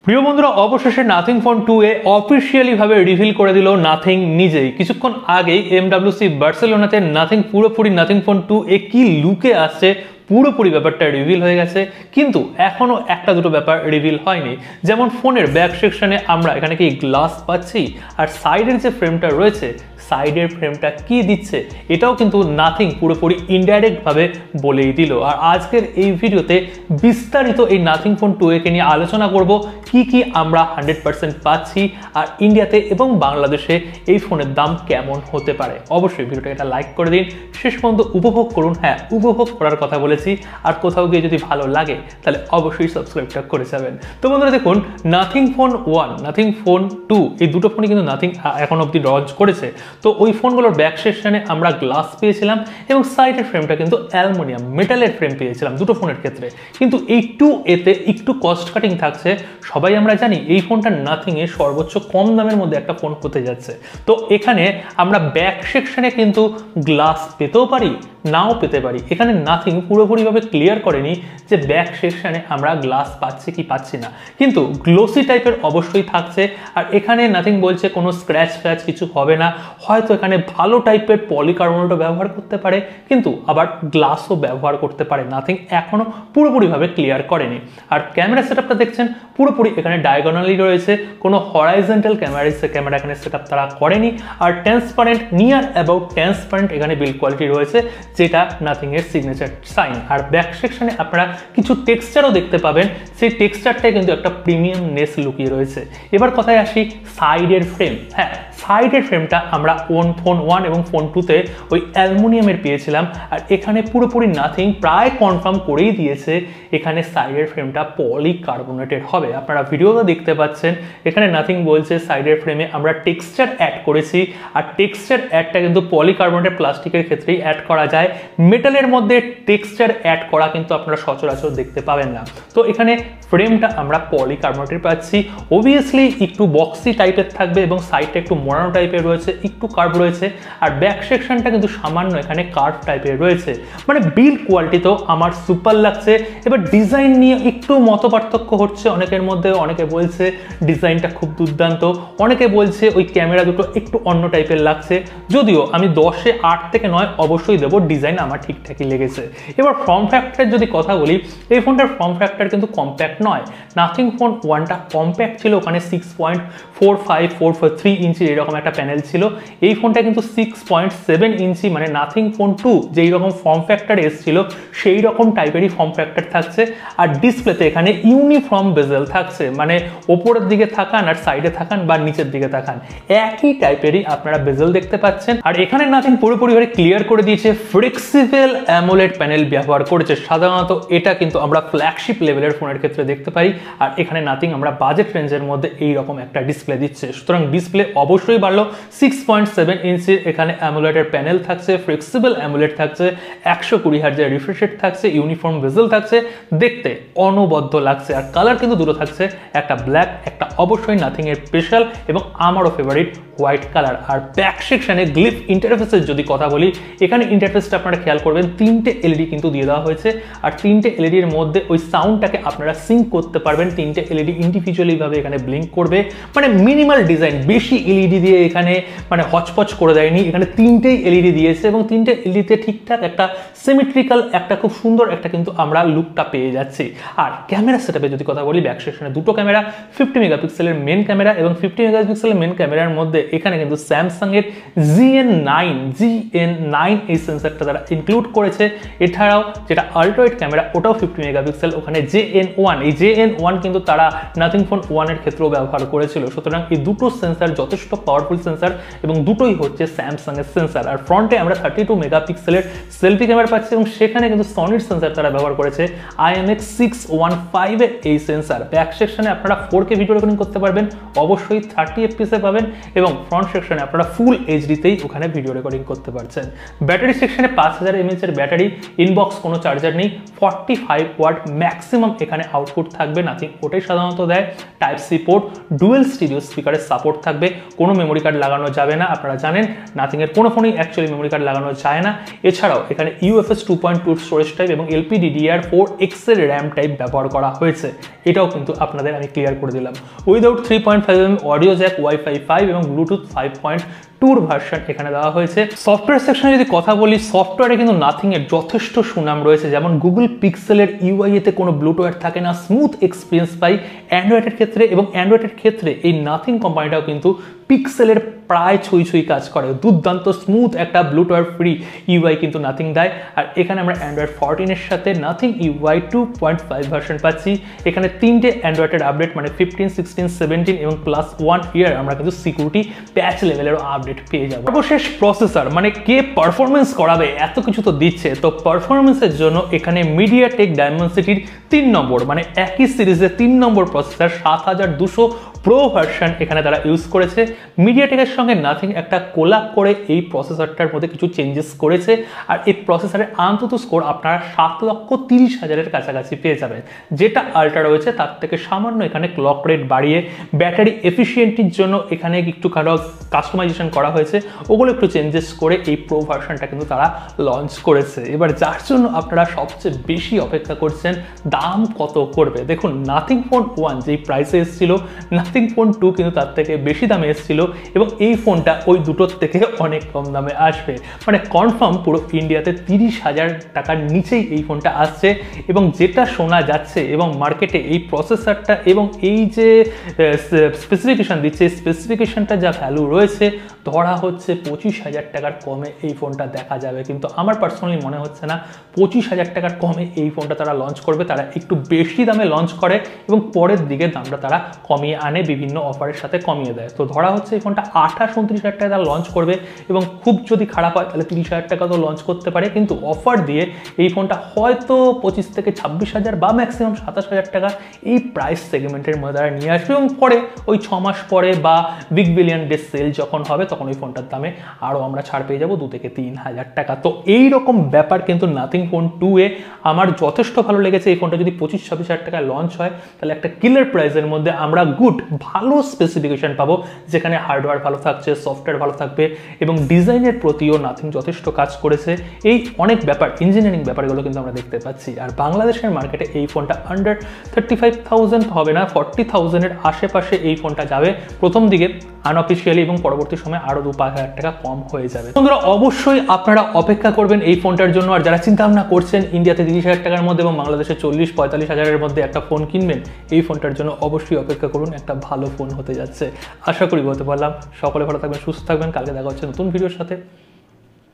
প্রিয় বন্ধুরা, অবশেষে নাথিং ফোন 2 এ অফিসিয়ালি ভাবে রিভিল করে দিল নাথিং নিজেই। কিছুক্ষণ আগেই এমডব্লিউসি বার্সেলোনাতে নাথিং পুরোপুরি নাথিং ফোন 2 এ কি লুকে আসছে পুরোপুরি ব্যাপারটা রিভিল হয়ে গেছে, কিন্তু এখনো একটা দুটো ব্যাপার রিভিল হয়নি। যেমন ফোনের ব্যাক সেকশনে আমরা এখানে কি গ্লাস পাচ্ছি, আর সাইডের যে ফ্রেমটা রয়েছে সাইডের ফ্রেমটা কি দিচ্ছে এটাও কিন্তু নাথিং পুরোপুরি ইনডাইরেক্ট ভাবে বলেই দিল। আর আজকের এই ভিডিওতে বিস্তারিত এই নাথিং ফোন 2 একে নিয়ে আলোচনা করব, কি কি আমরা 100% পাচ্ছি আর ইন্ডিয়াতে এবং বাংলাদেশে এই ফোনের দাম কেমন হতে পারে। অবশ্যই ভিডিওটা এটা লাইক করে দিন, শেষ পর্যন্ত উপভোগ করুন। হ্যাঁ, উপভোগ করার কথা বলেছি, আর কোথাও গিয়ে যদি ভালো লাগে তাহলে অবশ্যই সাবস্ক্রাইবটা করে যাবেন। তো বন্ধুরা দেখুন, নাথিং ফোন 1, নাথিং ফোন 2 এই দুটো ফোনই কিন্তু নাথিং এখন অবধি লঞ্চ করেছে। তো ওই ফোনগুলোর ব্যাক সেকশনে আমরা গ্লাস পেয়েছিলাম এবং সাইডের ফ্রেমটা কিন্তু অ্যালুমিনিয়াম মেটালের ফ্রেম পেয়েছিলাম দুটো ফোনের ক্ষেত্রে। কিন্তু এই 2 এতে একটু কস্ট কাটিং থাকছে। সবাই আমরা জানি এই ফোনটা নাথিং এর সর্বোচ্চ কম দামের মধ্যে একটা ফোন হতে যাচ্ছে। তো এখানে আমরা ব্যাক সেকশনে কিন্তু গ্লাস পেতেও পারি, নাও পেতে পারি। এখানে নাথিং পুরোপুরিভাবে ক্লিয়ার করেনি যে ব্যাক সেকশনে আমরা গ্লাস পাচ্ছি কি পাচ্ছি না, কিন্তু গ্লোসি টাইপের অবশ্যই থাকছে। আর এখানে নাথিং বলছে কোনো স্ক্র্যাচ ফ্র্যাচ কিছু হবে না, হয়তো এখানে ভালো টাইপের পলিকার্বনেটও ব্যবহার করতে পারে, কিন্তু আবার গ্লাসও ব্যবহার করতে পারে। নাথিং এখনো পুরোপুরিভাবে ক্লিয়ার করেনি। আর ক্যামেরা সেটআপটা দেখছেন পুরোপুরি এখানে ডায়াগোনালি রয়েছে, কোনো হরাইজন্টাল ক্যামেরা এখানে সেটআপ তারা করেনি। আর ট্রান্সপারেন্ট, নিয়ার অ্যাবাউট ট্রান্সপারেন্ট এখানে বিল্ড কোয়ালিটি রয়েছে, যেটা নাথিং এর সিগনেচার সাইন। আর ব্যাক সেকশনে আপনারা কিছু টেক্সচারও দেখতে পাবেন, সেই টেক্সচারটাই কিন্তু একটা প্রিমিয়ামনেস লুকিয়ে রয়েছে। এবার কথায় আসি সাইডের ফ্রেম। হ্যাঁ, সাইডের ফ্রেমটা আমরা ফোন 1 এবং ফোন 2 তে ওই অ্যালুমিনিয়ামের পেয়েছিলাম, আর এখানে পুরোপুরি নাথিং প্রায় কনফার্ম করেই দিয়েছে এখানে সাইডের ফ্রেমটা পলিকার্বনেটেড হবে। আপনারা ভিডিওতে দেখতে পাচ্ছেন এখানে নাথিং বলছে সাইডের ফ্রেমে আমরা টেক্সচার অ্যাড করেছি, আর টেক্সচার অ্যাডটা কিন্তু পলিকার্বনেটেড প্লাস্টিকের ক্ষেত্রেই অ্যাড করা যায়। মেটালের মধ্যে টেক্সচার অ্যাড করা কিন্তু আপনারা সচরাচর দেখতে পাবেন না। তো এখানে ফ্রেমটা আমরা পলিকার্বনেটেড পাচ্ছি, অবভিয়াসলি একটু বক্সি টাইপের থাকবে এবং সাইডটা একটু মোড়ানো টাইপের রয়েছে, একটু কার্ভ রয়েছে। আর ব্যাক সেকশনটা কিন্তু সামান্য এখানে কার্ভ টাইপের রয়েছে। মানে বিল্ড কোয়ালিটি তো আমার সুপার লাগছে। এবার ডিজাইন নিয়ে একটু মতপার্থক্য হচ্ছে অনেকের মধ্যে। অনেকে বলছে ডিজাইনটা খুব দুর্দান্ত, অনেকে বলছে ওই ক্যামেরা দুটো একটু অন্য টাইপের লাগছে। যদিও আমি 10-এ 8 থেকে 9 অবশ্যই দেবো, ডিজাইন আমার ঠিকঠাকই লেগেছে। এবার ফর্ম ফ্যাক্টরের যদি কথা বলি, এই ফোনটার ফর্ম ফ্যাক্টর কিন্তু কম্প্যাক্ট নয়। নাথিং ফোন 1টা কম্প্যাক্ট ছিল, ওখানে 6.45-4.3 ইঞ্চি এরকম একটা প্যানেল ছিল। এই ফোনটা কিন্তু 6.7 ইঞ্চি, মানে নাথিং ফোন 2 যেই রকম ফর্ম ফ্যাক্টর এসেছিল সেই রকম টাইপেরই ফর্ম ফ্যাক্টর থাকছে। আর ডিসপ্লেতে এখানে ইউনিফর্ম বেজেল থাকছে, মানে ওপরের দিকে থাকান আর সাইডে থাকান বা নিচের দিকে থাকান একই টাইপেরই আপনারা বেজেল দেখতে পাচ্ছেন। আর এখানে নাথিং পুরোপুরিভাবে ক্লিয়ার করে দিয়েছে ফ্লেক্সিবল অ্যামোলেড প্যানেল ব্যবহার করেছে। সাধারণত এটা কিন্তু আমরা ফ্ল্যাগশিপ লেভেলের ফোনের ক্ষেত্রে দেখতে পাই, আর এখানে নাথিং আমরা বাজেট রেঞ্জের মধ্যে এইরকম একটা ডিসপ্লে দিচ্ছে। সুতরাং ডিসপ্লে অবশ্যই বাড়লো। 6.7 ইঞ্চির এখানে অ্যামোলেডের প্যানেল থাকছে, ফ্লেক্সিবল অ্যামোলেড থাকছে, 120 হার্জের রিফ্রেশ রেট থাকছে, ইউনিফর্ম বেজেল থাকছে, দেখতে অনবদ্য লাগছে। আর কালার কিন্তু দুটো থাকছে, একটা ব্ল্যাক, একটা অবশ্যই নাথিং এর স্পেশাল এবং আমারও ফেভারিট হোয়াইট কালার। আর ব্যাক সেকশনে গ্লিফ ইন্টারফেসের যদি কথা বলি, এখানে ইন্টারফেসটা আপনারা খেয়াল করবেন 3টে এলইডি কিন্তু দিয়ে দেওয়া হয়েছে। আর 3টে এলইডির মধ্যে ওই সাউন্ডটাকে আপনারা সিঙ্ক করতে পারবেন। 3টে এলইডি ইন্ডিভিজুয়ালি ভাবে এখানে ব্লিঙ্ক করবে, মানে মিনিমাল ডিজাইন, বেশি এলইডি দিয়ে এখানে মানে হচপচ করে দেয়নি। এখানে 3টেই এলইডি দিয়েছে এবং 3টে এলইডিতে ঠিকঠাক একটা সিমেট্রিক্যাল একটা খুব সুন্দর একটা কিন্তু আমরা লুকটা পেয়ে যাচ্ছি। আর ক্যামেরা সেটআপে যদি কথা বলি, ব্যাক সেকশনে দুটো ক্যামেরা, 50 মেগাপিক্সেলের মেন ক্যামেরা এবং 50 মেগাপিক্সেলের মেন ক্যামেরার মধ্যে এখানে কিন্তু স্যামসাং এর GN9 এই সেন্সরটা তারা ইনক্লুড করেছে। এছাড়াও যেটা আল্ট্রাওয়াইড ক্যামেরা ওটাও 50 মেগাপিক্সেল, ওখানে JN1, এই JN1 কিন্তু তারা নাথিং ফোন 1 এর ক্ষেত্রেও ব্যবহার করেছিল। সুতরাং এই দুটো সেন্সর যথেষ্ট পাওয়ারফুল সেন্সর এবং দুটোই হচ্ছে স্যামসাং এর সেন্সর। আর ফ্রন্টে আমরা 32 মেগাপিক্সেলের সেলফি ক্যামেরা পাচ্ছি এবং সেখানে কিন্তু সনির সেন্সর তারা ব্যবহার করেছে IMX615 এর এই সেন্সর। ব্যাক সেকশনে আপনারা 4K ভিডিও রেকর্ডিং করতে পারবেন, অবশ্যই 30 FPS এ পাবেন, এবং ফ্রন্ট সেকশনে আপনারা ফুল এইচডিতেই ওখানে ভিডিও রেকর্ডিং করতে পারছেন। ব্যাটারি সেকশনে 5000 mAh এর ব্যাটারি, ইনবক্স কোনো চার্জার নেই, 45 ওয়াট ম্যাক্সিমাম এখানে আউটপুট থাকবে। নাথিং ওটাই সাধারণত দেয়। Type C port, dual stereo স্পিকারের সাপোর্ট থাকবে, কোনো মেমোরি কার্ড লাগানো যাবে না। আপনারা জানেন নাথিংয়ের কোনো ফোনেই অ্যাকচুয়ালি মেমোরি কার্ড লাগানো যায় না। এছাড়াও এখানে UFS 2.2 স্টোরেজ টাইপ এবং LPDDR4X এর র্যাম টাইপ ব্যবহার করা হয়েছে, এটাও কিন্তু আপনাদের আমি ক্লিয়ার করে দিলাম। Without 3.5mm audio Jack, Wi-Fi 5 এবং ব্লুটুথ 5.2 ভার্সন এখানে দেওয়া হয়েছে। সফটওয়্যার সেকশনে যদি কথা বলি, সফটওয়্যারে কিন্তু নাথিং এর যথেষ্ট সুনাম রয়েছে। যেমন গুগল পিক্সেলের UI তে কোনো ব্লুটুথ থাকে না, স্মুথ এক্সপিরিয়েন্স পাই অ্যান্ড্রয়েডের ক্ষেত্রে, এবং অ্যান্ড্রয়েডের ক্ষেত্রে এই নাথিং কোম্পানিটাও কিন্তু পিক্সেলের প্রায় ছুঁই কাজ করে। দুর্দান্ত স্মুথ একটা ব্লুটুথ ফ্রি UI কিন্তু নাথিং দেয়। আর এখানে আমরা অ্যান্ড্রয়েড 14 এর সাথে নাথিং UI 2.5 ভার্সন পাচ্ছি। এখানে 3টে অ্যান্ড্রয়েডের আপডেট মানে 15, 16, 17 এবং প্লাস 1 ইয়ার আমরা কিন্তু সিকিউরিটি প্যাচ লেভেলেরও আপডেট পেয়ে যাবো। সর্বশেষ প্রসেসর, মানে কে পারফরমেন্স করাবে, এত কিছু তো দিচ্ছে। তো পারফরমেন্সের জন্য এখানে মিডিয়াটেক ডায়মেনসিটির 3 নম্বর মানে একই সিরিজের 3 নম্বর প্রসেসর 7200 প্রো ভার্সন এখানে তারা ইউজ করেছে। মিডিয়াটেকের সঙ্গে নাথিং একটা কোলাপ করে এই প্রসেসরটার মধ্যে কিছু চেঞ্জেস করেছে। আর এই প্রসেসরের আন্তত স্কোর আপনারা 7,30,000-এর কাছাকাছি পেয়ে যাবেন। যেটা আল্ট্রা রয়েছে তার থেকে সামান্য এখানে ক্লক রেট বাড়িয়ে ব্যাটারি এফিসিয়েন্টির জন্য এখানে একটু কাস্টমাইজেশন করা হয়েছে, ওগুলো একটু চেঞ্জেস করে এই প্রো ভার্সনটা কিন্তু তারা লঞ্চ করেছে। এবার যার জন্য আপনারা সবচেয়ে বেশি অপেক্ষা করছেন, দাম কত করবে। দেখুন, নাথিং ফোন 1 যেই প্রাইসে এসেছিল, নাথিং ফোন 2 কিন্তু তার থেকে বেশি দামে এসেছিল, এবং এই ফোনটা ওই দুটোর থেকে অনেক কম দামে আসবে। মানে কনফার্ম পুরো ইন্ডিয়াতে 30,000 টাকার নিচেই এই ফোনটা আসছে। এবং যেটা শোনা যাচ্ছে এবং মার্কেটে এই প্রসেসরটা এবং এই যে স্পেসিফিকেশন দিচ্ছে, স্পেসিফিকেশনটা যা ভ্যালু রয়েছে, ধরা হচ্ছে 25,000 টাকার কমে এই ফোনটা দেখা যাবে। কিন্তু আমার পার্সোনালি মনে হচ্ছে না 25,000 টাকার কমে এই ফোনটা তারা লঞ্চ করবে। তারা একটু বেশি দামে লঞ্চ করে এবং পরের দিকে দামটা তারা কমিয়ে আনে, বিভিন্ন অফারের সাথে কমিয়ে দেয়। তো ধরা হচ্ছে এই ফোনটা 28-29,000 টাকা তারা লঞ্চ করবে, এবং খুব যদি খারাপ হয় তাহলে 30,000 টাকা তো লঞ্চ করতে পারে। কিন্তু অফার দিয়ে এই ফোনটা হয়তো 25 থেকে 26,000 বা ম্যাক্সিমাম 27,000 টাকা এই প্রাইস সেগমেন্টের মধ্যে তারা নিয়ে আসবে। এবং পরে ওই 6 মাস পরে বা বিগ বিলিয়ন ডে সেল যখন হবে তখন ওই ফোনটার দামে আরও আমরা ছাড় পেয়ে যাবো 2 থেকে 3,000 টাকা। তো এইরকম ব্যাপার কিন্তু নাথিং ফোন 2 আমার যথেষ্ট ভালো লেগেছে। এই ফোনটা যদি 25-26,000 টাকায় লঞ্চ হয় তাহলে একটা কিলার প্রাইসের মধ্যে আমরা ভালো স্পেসিফিকেশন পাবো, যেখানে হার্ডওয়্যার ভালো থাকছে, সফটওয়্যার ভালো থাকবে, এবং ডিজাইনের প্রতিও নাথিং যথেষ্ট কাজ করেছে। এই অনেক ব্যাপার, ইঞ্জিনিয়ারিং ব্যাপারগুলো কিন্তু আমরা দেখতে পাচ্ছি। আর বাংলাদেশের মার্কেটে এই ফোনটা আন্ডার 35,000 হবে না, 40,000-এর আশেপাশে এই ফোনটা যাবে প্রথম দিকে আনঅফিসিয়ালি, এবং পরবর্তী সময় আরও 2-5,000 টাকা কম হয়ে যাবে। বন্ধুরা, অবশ্যই আপনারা অপেক্ষা করবেন এই ফোনটার জন্য। আর যারা চিন্তা ভাবনা করছেন ইন্ডিয়াতে 30,000 টাকার মধ্যে এবং বাংলাদেশে 40-45,000-এর মধ্যে একটা ফোন কিনবেন, এই ফোনটার জন্য অবশ্যই অপেক্ষা করুন, একটা ভালো ফোন হতে যাচ্ছে। আশা করি বলতে পারলাম। সকলে ভালো থাকবেন, সুস্থ থাকবেন। কালকে দেখা হচ্ছে নতুন ভিডিওর সাথে।